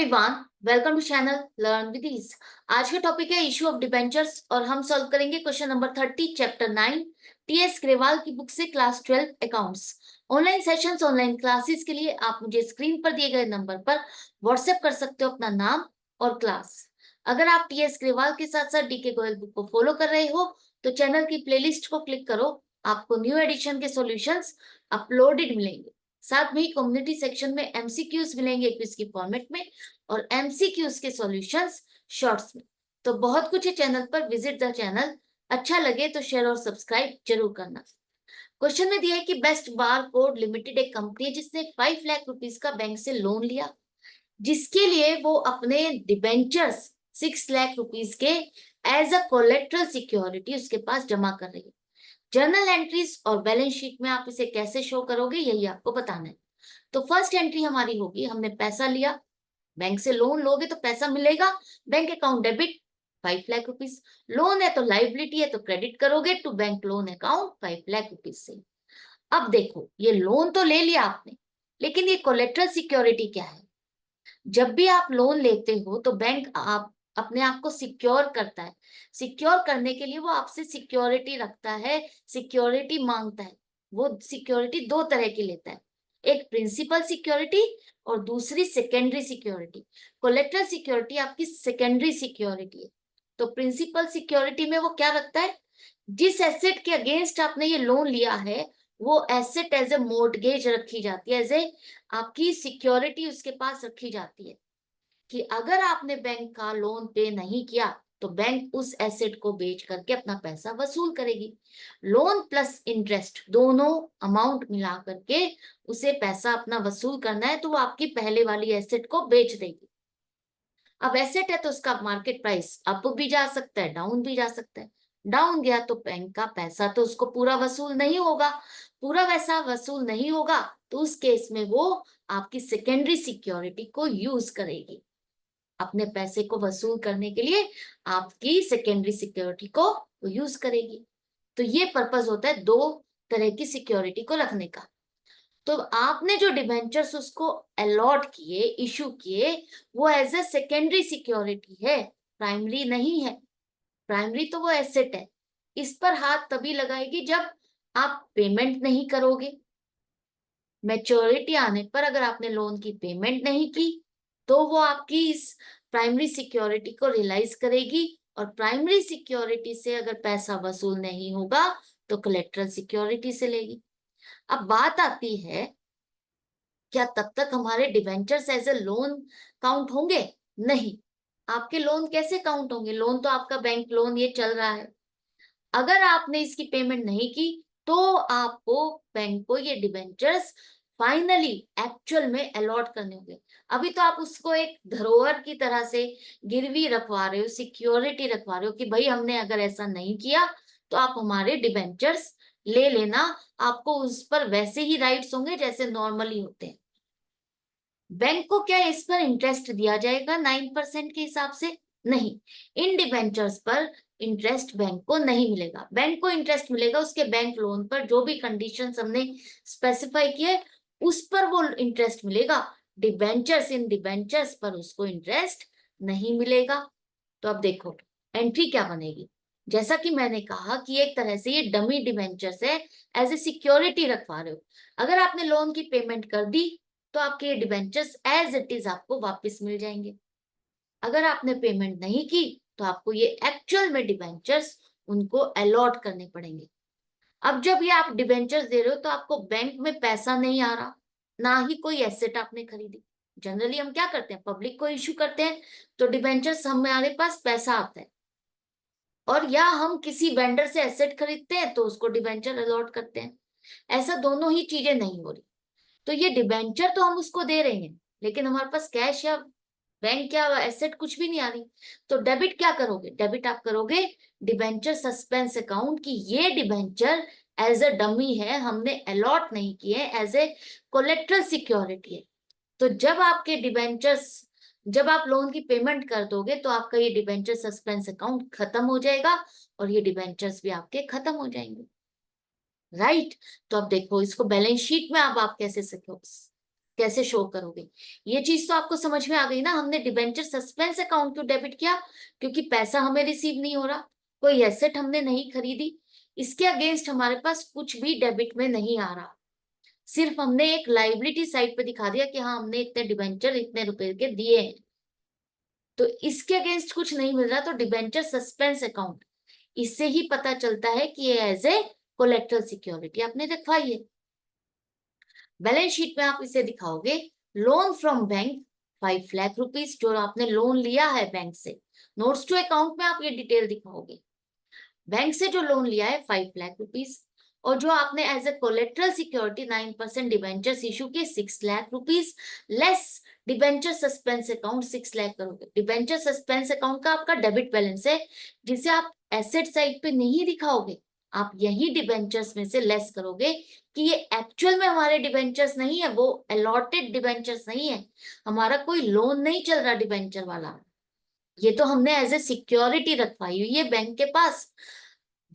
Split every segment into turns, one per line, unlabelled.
Everyone, welcome to channel learn with ease. आज का topic है इशू ऑफ डिबेंचर्स और हम सॉल्व करेंगे question number 30 chapter 9 TS Grewal की बुक से class 12 accounts. Online sessions online classes के लिए आप मुझे स्क्रीन पर दिए गए नंबर पर व्हाट्सएप कर सकते हो अपना नाम और क्लास। अगर आप टीएस ग्रेवाल के साथ साथ डीके गोयल बुक को फॉलो कर रहे हो तो चैनल की प्लेलिस्ट को क्लिक करो, आपको न्यू एडिशन के सॉल्यूशंस अपलोडेड मिलेंगे। साथ में ही कम्युनिटी सेक्शन में एमसीक्यूज मिलेंगे क्विज की फॉर्मेट में और एमसीक्यूज के सॉल्यूशंस शॉर्ट्स में। तो बहुत कुछ है चैनल पर, विजिट द चैनल। अच्छा लगे तो शेयर और सब्सक्राइब जरूर करना। क्वेश्चन में दिया है कि बेस्ट बार कोड लिमिटेड एक कंपनी है जिसने 5 लाख रुपीस का बैंक से लोन लिया, जिसके लिए वो अपने डिबेंचर्स 6 लाख रुपीस के एज अ कोलेट्रल सिक्योरिटी उसके पास जमा कर रही है। जर्नल एंट्रीज और बैलेंस शीट में आप इसे कैसे शो करोगे यही आपको बताना है। तो फर्स्ट एंट्री हमारी होगी, हमने पैसा लिया, बैंक से लोन लोगे तो पैसा मिलेगा, bank account debit 5 lakh rupees. Loan है तो लाइबिलिटी है तो क्रेडिट करोगे to bank loan account 5 lakh rupees से। अब देखो, ये लोन तो ले लिया आपने, लेकिन ये कोलेट्रल सिक्योरिटी क्या है? जब भी आप लोन लेते हो तो बैंक आप अपने आप को सिक्योर करता है। सिक्योर करने के लिए वो आपसे सिक्योरिटी रखता है, सिक्योरिटी मांगता है। वो सिक्योरिटी दो तरह की लेता है, एक प्रिंसिपल सिक्योरिटी और दूसरी सेकेंडरी सिक्योरिटी। कोलेट्रल सिक्योरिटी आपकी सेकेंडरी सिक्योरिटी है। तो प्रिंसिपल सिक्योरिटी में वो क्या रखता है? जिस एसेट के अगेंस्ट आपने ये लोन लिया है वो एसेट एज ए मोर्टगेज रखी जाती है, एज ए आपकी सिक्योरिटी उसके पास रखी जाती है कि अगर आपने बैंक का लोन पे नहीं किया तो बैंक उस एसेट को बेच करके अपना पैसा वसूल करेगी। लोन प्लस इंटरेस्ट दोनों अमाउंट मिला करके उसे पैसा अपना वसूल करना है, तो वो आपकी पहले वाली एसेट को बेच देगी। अब एसेट है तो उसका मार्केट प्राइस अप भी जा सकता है, डाउन भी जा सकता है। डाउन गया तो बैंक का पैसा तो उसको पूरा वसूल नहीं होगा, पूरा वैसा वसूल नहीं होगा तो उस केस में वो आपकी सेकेंडरी सिक्योरिटी को यूज करेगी अपने पैसे को वसूल करने के लिए, आपकी सेकेंडरी सिक्योरिटी को यूज करेगी। तो ये पर्पस होता है दो तरह की सिक्योरिटी को रखने का। तो आपने जो डिबेंचर्स उसको अलॉट किए, इशू किए, वो एज ए सेकेंडरी सिक्योरिटी है, प्राइमरी नहीं है। प्राइमरी तो वो एसेट है, इस पर हाथ तभी लगाएगी जब आप पेमेंट नहीं करोगे। मैच्योरिटी आने पर अगर आपने लोन की पेमेंट नहीं की तो वो आपकी इस प्राइमरी सिक्योरिटी को रियलाइज करेगी, और प्राइमरी सिक्योरिटी से अगर पैसा वसूल नहीं होगा तो कोलेट्रल सिक्योरिटी से लेगी। अब बात आती है, क्या तब तक हमारे debentures as a loan count होंगे? नहीं। आपके लोन कैसे काउंट होंगे? लोन तो आपका बैंक लोन ये चल रहा है। अगर आपने इसकी पेमेंट नहीं की तो आपको बैंक को ये डिबेंचर्स फाइनली एक्चुअल में अलॉट करने होंगे। अभी तो आप उसको एक धरोहर की तरह से गिरवी रखवा रहे हो, सिक्योरिटी रखवा रहे हो कि भाई हमने अगर ऐसा नहीं किया तो आप हमारे डिबेंचर्स ले लेना, आपको उस पर वैसे ही राइट्स होंगे जैसे नॉर्मली होते हैं। बैंक को क्या इस पर इंटरेस्ट दिया जाएगा 9% के हिसाब से? नहीं। इन डिबेंचर्स पर इंटरेस्ट बैंक को नहीं मिलेगा। बैंक को इंटरेस्ट मिलेगा उसके बैंक लोन पर, जो भी कंडीशंस हमने स्पेसिफाई किए उस पर वो इंटरेस्ट मिलेगा। डिबेंचर्स, इन डिबेंचर्स पर उसको इंटरेस्ट नहीं मिलेगा। तो अब देखो एंट्री क्या बनेगी। जैसा कि मैंने कहा कि एक तरह से ये डमी डिबेंचर्स है, एज ए सिक्योरिटी रखवा रहे हो। अगर आपने लोन की पेमेंट कर दी तो आपके ये डिबेंचर्स एज इट इज आपको वापस मिल जाएंगे। अगर आपने पेमेंट नहीं की तो आपको ये एक्चुअल में डिबेंचर्स उनको अलॉट करने पड़ेंगे। अब जब ये आप डिबेंचर्स दे रहे हो तो आपको बैंक में पैसा नहीं आ रहा, ना ही कोई एसेट आपने खरीदी। जनरली हम क्या करते हैं, पब्लिक को इश्यू करते हैं तो डिबेंचर्स हमारे पास पैसा आता है, और या हम किसी वेंडर से एसेट खरीदते हैं तो उसको डिबेंचर अलॉट करते हैं। ऐसा दोनों ही चीजें नहीं हो रही। तो ये डिबेंचर तो हम उसको दे रहे हैं लेकिन हमारे पास कैश या बैंक या एसेट कुछ भी नहीं आ रही। तो डेबिट क्या करोगे? डेबिट आप करोगे डिबेंचर सस्पेंस अकाउंट की ये डिबेंचर एज ए डमी है, हमने अलॉट नहीं किए, एज ए कोलेट्रल सिक्योरिटी है। तो जब आप लोन की पेमेंट कर दोगे तो आपका ये डिबेंचर सस्पेंस अकाउंट खत्म हो जाएगा और ये डिबेंचर्स भी आपके खत्म हो जाएंगे। राइट। तो अब देखो इसको बैलेंस शीट में अब आप कैसे कैसे शो करोगे? ये चीज तो आपको समझ में आ गई ना। हमने डिबेंचर सस्पेंस अकाउंट क्यों डेबिट किया? क्योंकि पैसा हमें रिसीव नहीं हो रहा, कोई एसेट हमने नहीं खरीदी, इसके अगेंस्ट हमारे पास कुछ भी डेबिट में नहीं आ रहा। सिर्फ हमने एक लाइबिलिटी साइड पे दिखा दिया कि हाँ हमने इतने डिबेंचर इतने रुपए के दिए हैं, तो इसके अगेंस्ट कुछ नहीं मिल रहा। तो डिबेंचर सस्पेंस अकाउंट, इससे ही पता चलता है कि ये एज ए कोलेक्ट्रल सिक्योरिटी आपने दिखवाई है। बैलेंस शीट में आप इसे दिखाओगे, loan from bank 5 lakh rupees, जो आपने लोन लिया है बैंक से। नोट्स टू अकाउंट में आप ये डिटेल दिखाओगे, बैंक से जो लोन लिया है 5 लाख रुपीज, और जो आपने as a collateral security 9% debentures issue किए 6 lakh rupees, less debenture suspense account 6 lakh करोगे। डिबेंचर सस्पेंस अकाउंट का आपका डेबिट बैलेंस है, जिसे आप एसेट साइड पे नहीं दिखाओगे, आप यही डिबेंचर्स में से लेस करोगे कि ये एक्चुअल में हमारे डिबेंचर्स नहीं है, वो अलॉटेड डिबेंचर्स नहीं है, हमारा कोई लोन नहीं चल रहा डिबेंचर वाला, ये तो हमने एज ए सिक्योरिटी रखवाई हुई है बैंक के पास।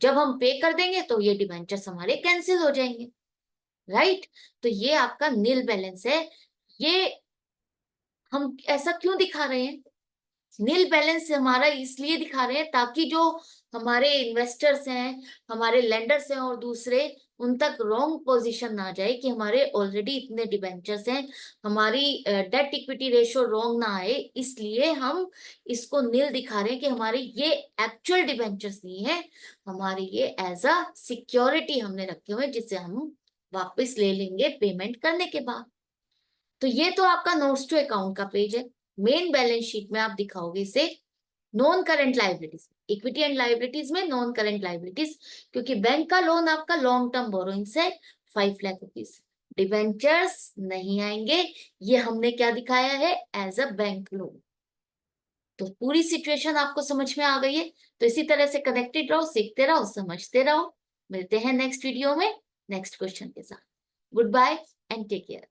जब हम पे कर देंगे तो ये डिबेंचर्स हमारे कैंसिल हो जाएंगे, राइट? तो ये आपका नील बैलेंस है। ये हम ऐसा क्यों दिखा रहे हैं? नील बैलेंस हमारा इसलिए दिखा रहे हैं ताकि जो हमारे इन्वेस्टर्स हैं, हमारे लेंडर्स हैं और दूसरे, उन तक रॉन्ग पोजीशन ना जाए कि हमारे ऑलरेडी इतने डिबेंचर्स हैं, हमारी डेट इक्विटी रेशियो रॉन्ग ना आए, इसलिए हम इसको नील दिखा रहे हैं कि हमारे ये एक्चुअल डिबेंचर्स नहीं है, हमारे ये एज अ सिक्योरिटी हमने रखे हुए, जिसे हम वापस ले लेंगे पेमेंट करने के बाद। तो ये तो आपका नोट्स टू अकाउंट का पेज है। मेन बैलेंस शीट में आप दिखाओगे इसे non current liabilities, equity and liabilities में नॉन करंट लाइबिलिटीज, क्योंकि बैंक का लोन आपका लॉन्ग टर्म बोरोइंग्स है 5 लाख रुपीज, डिवेंचर्स नहीं आएंगे, ये हमने क्या दिखाया है एज अ बैंक लोन। तो पूरी सिचुएशन आपको समझ में आ गई है। तो इसी तरह से कनेक्टेड रहो, सीखते रहो, समझते रहो। मिलते हैं नेक्स्ट वीडियो में नेक्स्ट क्वेश्चन के साथ। Goodbye and take care.